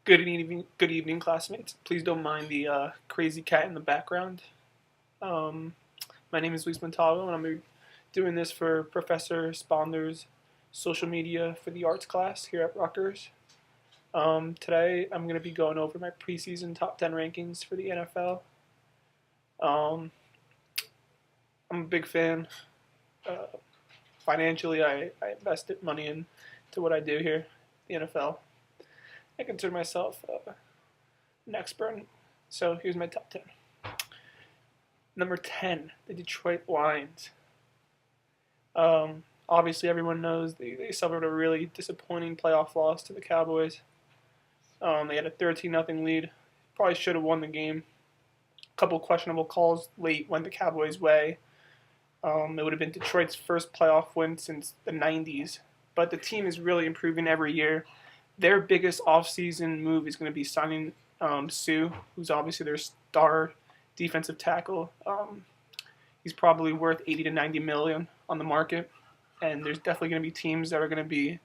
Good evening, classmates. Please don't mind the crazy cat in the background. Um, my name is Luis Montalvo, and I'm doing this for Professor Sponder's social media for the arts class here at Rutgers. Today, I'm going to be going over my preseason top 10 rankings for the NFL. Um, I'm a big fan. Uh, Financially, I invested money into what I do here, the NFL. I consider myself an expert. So here's my top 10. Number 10, the Detroit Lions. Obviously, everyone knows they suffered a really disappointing playoff loss to the Cowboys. They had a 13-0 lead. Probably should have won the game. A couple questionable calls late went the Cowboys' way. It would have been Detroit's first playoff win since the 90s. But the team is really improving every year. Their biggest offseason move is going to be signing Sue, who's obviously their star defensive tackle. He's probably worth 80 to 90 million on the market, and there's definitely going to be teams that are going to be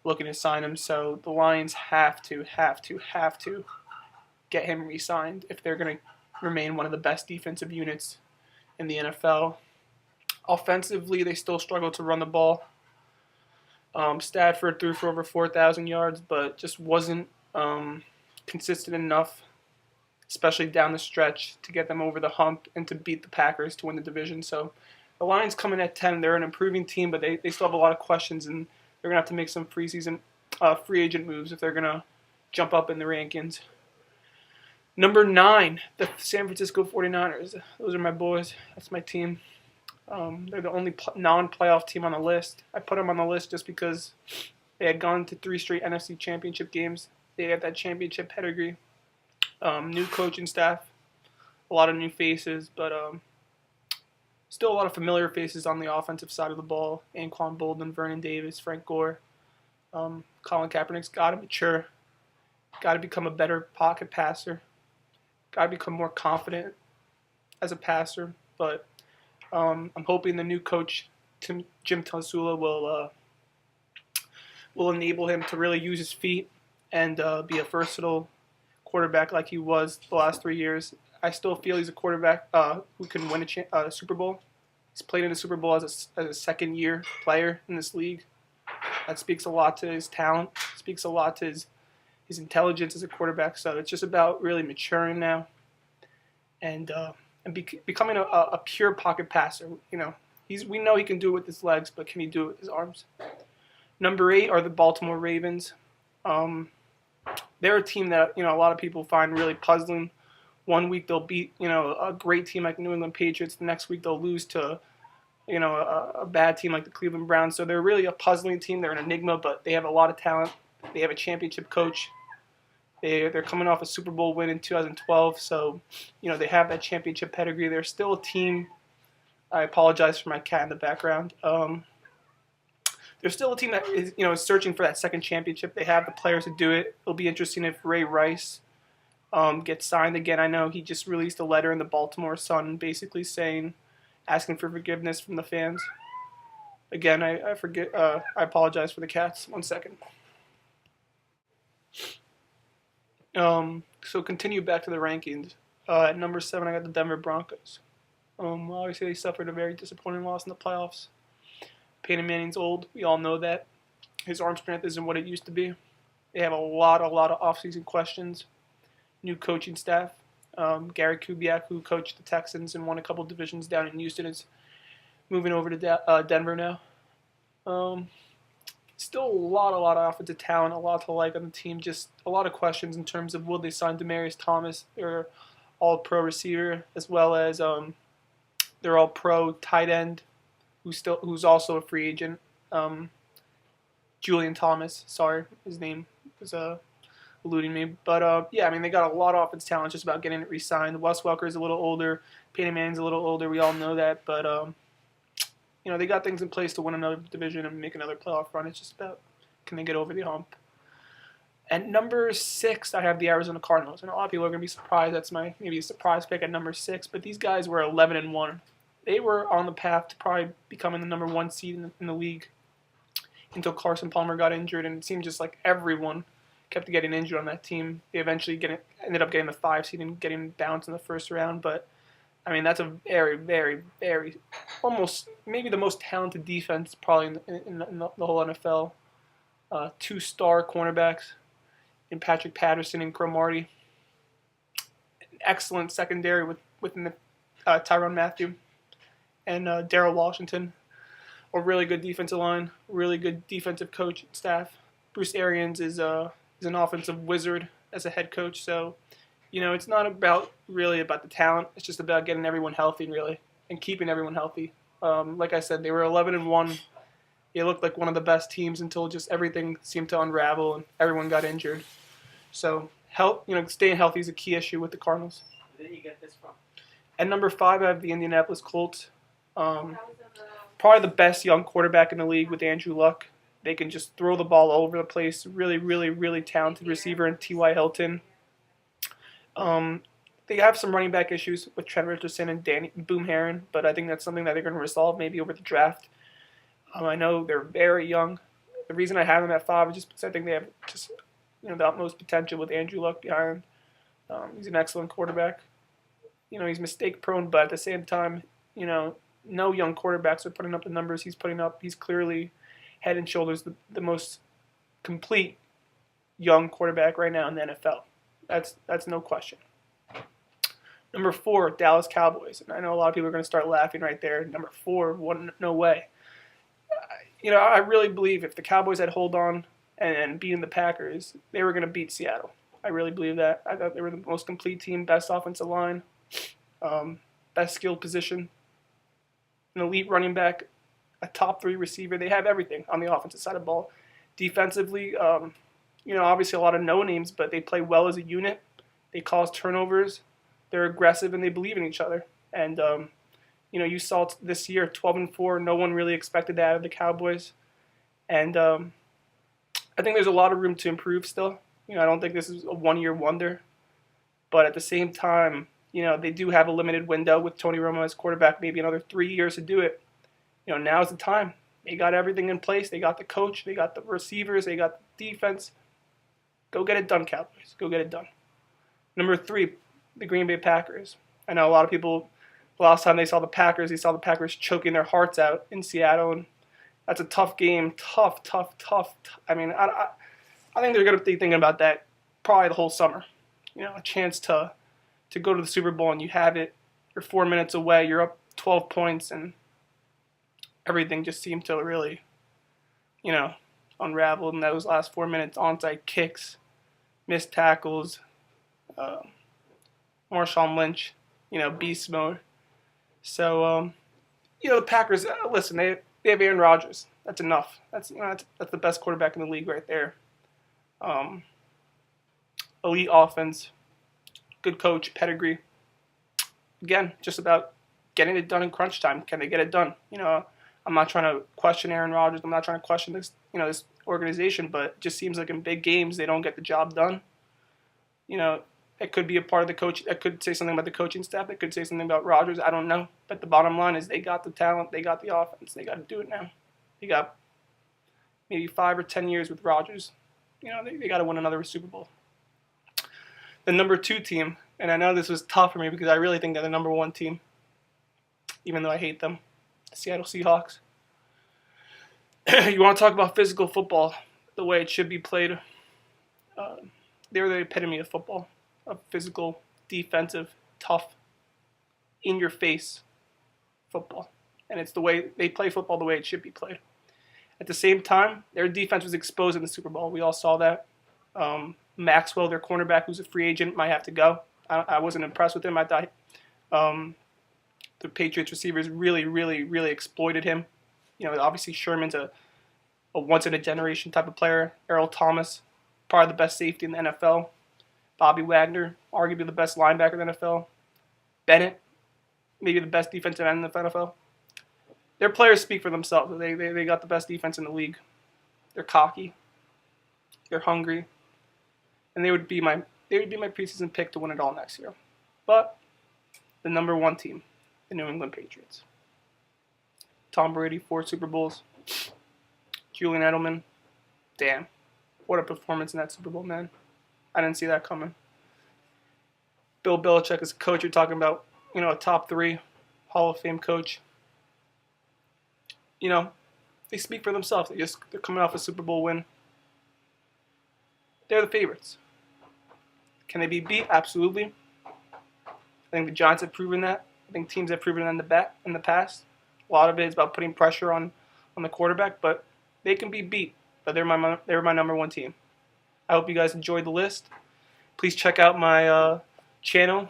looking to sign him. So the Lions have to get him re-signed if they're going to remain one of the best defensive units in the NFL. Offensively, they still struggle to run the ball. Stafford threw for over 4,000 yards, but just wasn't consistent enough, especially down the stretch, to get them over the hump and to beat the Packers to win the division. So the Lions come in at 10. They're an improving team, but they still have a lot of questions, and they're going to have to make some preseason free agent moves if they're going to jump up in the rankings. Number 9, the San Francisco 49ers. Those are my boys. That's my team. They're the only non-playoff team on the list. I put them on the list just because they had gone to 3 straight NFC championship games. They had that championship pedigree. New coaching staff, a lot of new faces, but still a lot of familiar faces on the offensive side of the ball. Anquan Boldin, Vernon Davis, Frank Gore. Colin Kaepernick's got to mature, got to become a better pocket passer, got to become more confident as a passer, but I'm hoping the new coach, Jim Tasula, will enable him to really use his feet and be a versatile quarterback like he was the last 3 years. I still feel he's a quarterback who can win a Super Bowl. He's played in the Super Bowl as a second-year player in this league. That speaks a lot to his talent. Speaks a lot to his intelligence as a quarterback. So it's just about really maturing now and becoming a pure pocket passer. You know, we know he can do it with his legs, but can he do it with his arms? Number 8 are the Baltimore Ravens. They're a team that a lot of people find really puzzling. One week they'll beat a great team like the New England Patriots. The next week they'll lose to a bad team like the Cleveland Browns. So they're really a puzzling team. They're an enigma, but they have a lot of talent. They have a championship coach. They're coming off a Super Bowl win in 2012, so they have that championship pedigree. They're still a team. I apologize for my cat in the background. They're still a team that is searching for that second championship. They have the players to do it. It'll be interesting if Ray Rice gets signed again. I know he just released a letter in the Baltimore Sun, basically asking for forgiveness from the fans. Again, I apologize for the cats. 1 second. So continue back to the rankings. At number 7, I got the Denver Broncos. Obviously, they suffered a very disappointing loss in the playoffs. Peyton Manning's old. We all know that. His arm strength isn't what it used to be. They have a lot of offseason questions. New coaching staff. Gary Kubiak, who coached the Texans and won a couple divisions down in Houston, is moving over to Denver now. Still a lot of offensive talent, a lot to like on the team. Just a lot of questions in terms of will they sign Demaryius Thomas, their all-pro receiver, as well as their all-pro tight end, who's also a free agent. Julian Thomas, sorry, his name was eluding me. But they got a lot of offensive talent. Just about getting it re-signed. Wes Welker's a little older. Peyton Manning's a little older. We all know that, but they got things in place to win another division and make another playoff run. It's just about, can they get over the hump? At number 6, I have the Arizona Cardinals. And a lot of people are going to be surprised. That's maybe a surprise pick at number 6. But these guys were 11-1. They were on the path to probably becoming the number 1 seed in the league until Carson Palmer got injured. And it seemed just like everyone kept getting injured on that team. They eventually ended up getting the 5 seed and getting bounced in the first round. But I mean, that's a very, very, very, almost maybe the most talented defense probably in the whole NFL. 2-star cornerbacks in Patrick Patterson and Cromartie. An excellent secondary within the Tyrann Mathieu and Darrell Washington. A really good defensive line, really good defensive coach staff. Bruce Arians is an offensive wizard as a head coach, so it's not really about the talent. It's just about getting everyone healthy, really, and keeping everyone healthy. Like I said, they were 11-1. They looked like one of the best teams until just everything seemed to unravel and everyone got injured. So staying healthy is a key issue with the Cardinals. Where did you get this from? At number 5, I have the Indianapolis Colts. Probably the best young quarterback in the league with Andrew Luck. They can just throw the ball all over the place. Really, really, really talented receiver in T.Y. Hilton. They have some running back issues with Trent Richardson and Danny Boom Herron, but I think that's something that they're going to resolve maybe over the draft. I know they're very young. The reason I have them at 5 is just because I think they have just the utmost potential with Andrew Luck behind. He's an excellent quarterback. He's mistake prone, but at the same time, no young quarterbacks are putting up the numbers he's putting up. He's clearly head and shoulders the most complete young quarterback right now in the NFL. That's no question. Number 4, Dallas Cowboys. And I know a lot of people are going to start laughing right there. Number 4, no way. I really believe if the Cowboys had hold on and beaten the Packers, they were going to beat Seattle. I really believe that. I thought they were the most complete team, best offensive line, best skilled position, an elite running back, a top 3 receiver. They have everything on the offensive side of the ball. Defensively, obviously a lot of no names, but they play well as a unit. They cause turnovers. They're aggressive and they believe in each other. And you saw this year 12-4. No one really expected that of the Cowboys. And I think there's a lot of room to improve still. I don't think this is a one-year wonder. But at the same time, they do have a limited window with Tony Romo as quarterback, maybe another 3 years to do it. Now's the time. They got everything in place. They got the coach. They got the receivers. They got the defense. Go get it done, Cowboys. Go get it done. Number 3, the Green Bay Packers. I know a lot of people, the last time they saw the Packers choking their hearts out in Seattle, and that's a tough game. Tough. I mean, I think they're going to be thinking about that probably the whole summer. A chance to go to the Super Bowl and you have it. You're 4 minutes away. You're up 12 points, and everything just seemed to really, unravel in those last 4 minutes. Onside kicks, missed tackles, Marshawn Lynch, beast mode. So, the Packers, listen, they have Aaron Rodgers. That's enough. That's the best quarterback in the league right there. Elite offense, good coach, pedigree. Again, just about getting it done in crunch time. Can they get it done? I'm not trying to question Aaron Rodgers. I'm not trying to question this organization, but it just seems like in big games they don't get the job done. It could be a part of the coach. It could say something about the coaching staff. It could say something about Rodgers. I don't know. But the bottom line is they got the talent. They got the offense. They got to do it now. They got maybe 5 or 10 years with Rodgers. They got to win another Super Bowl. The number 2 team, and I know this was tough for me because I really think they're the number 1 team, even though I hate them, the Seattle Seahawks. You want to talk about physical football, the way it should be played. They're the epitome of football, of physical, defensive, tough, in-your-face football. And it's the way they play football the way it should be played. At the same time, their defense was exposed in the Super Bowl. We all saw that. Maxwell, their cornerback, who's a free agent, might have to go. I wasn't impressed with him. I thought the Patriots receivers really, really, really exploited him. Obviously Sherman's a once-in-a-generation type of player. Earl Thomas, probably the best safety in the NFL. Bobby Wagner, arguably the best linebacker in the NFL. Bennett, maybe the best defensive end in the NFL. Their players speak for themselves. They got the best defense in the league. They're cocky. They're hungry. And they would be my preseason pick to win it all next year. But the number 1 team, the New England Patriots. Tom Brady, 4 Super Bowls. Julian Edelman, damn. What a performance in that Super Bowl, man. I didn't see that coming. Bill Belichick is a coach. You're talking about, a top 3 Hall of Fame coach. They speak for themselves. They're coming off a Super Bowl win. They're the favorites. Can they be beat? Absolutely. I think the Giants have proven that. I think teams have proven that in the past. A lot of it is about putting pressure on the quarterback, but they can be beat. But they're my number 1 team. I hope you guys enjoyed the list. Please check out my channel,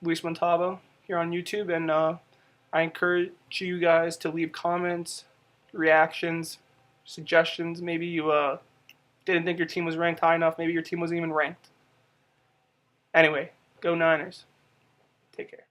Luis Montalvo, here on YouTube, and I encourage you guys to leave comments, reactions, suggestions. Maybe you didn't think your team was ranked high enough. Maybe your team wasn't even ranked. Anyway, go Niners. Take care.